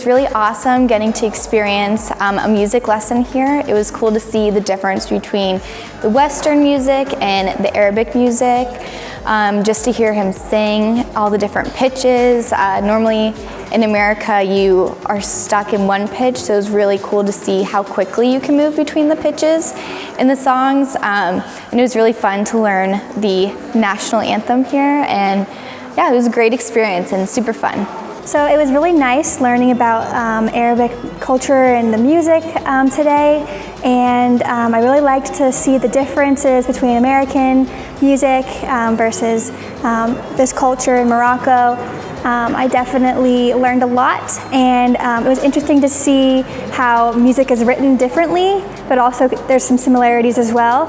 was really awesome getting to experience a music lesson here. It was cool to see the difference between the Western music and the Arabic music. Just to hear him sing all the different pitches. Normally in America you are stuck in one pitch, so it was really cool to see how quickly you can move between the pitches in the songs. And it was really fun to learn the national anthem here, and yeah, it was a great experience and super fun. So it was really nice learning about Arabic culture and the music today, and I really liked to see the differences between American music versus this culture in Morocco. I definitely learned a lot, and it was interesting to see how music is written differently, but also there's some similarities as well.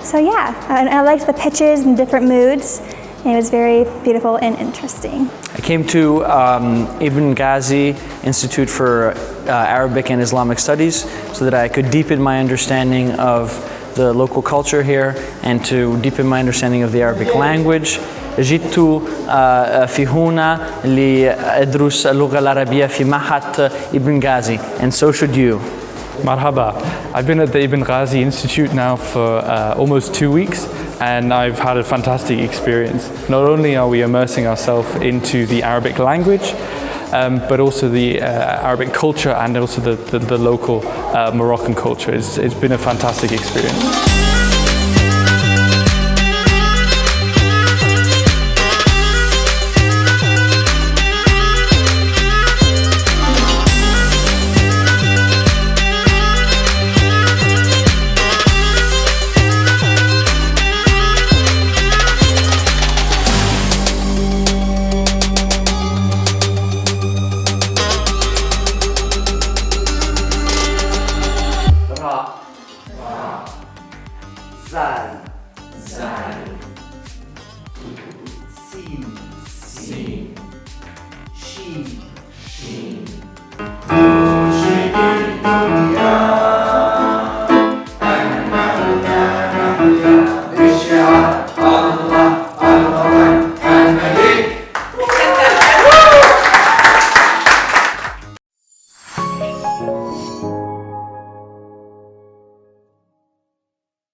So yeah, I liked the pitches and different moods. It was very beautiful and interesting. I came to Ibn Ghazi Institute for Arabic and Islamic Studies so that I could deepen my understanding of the local culture here and to deepen my understanding of the Arabic language. جئت في هنا لأدرس اللغة العربية في معهد ابن غازي, and so should you. Marhaba. I've been at the Ibn Ghazi Institute now for almost 2 weeks, and I've had a fantastic experience. Not only are we immersing ourselves into the Arabic language, but also the Arabic culture and also the local Moroccan culture. It's been a fantastic experience. Sheen.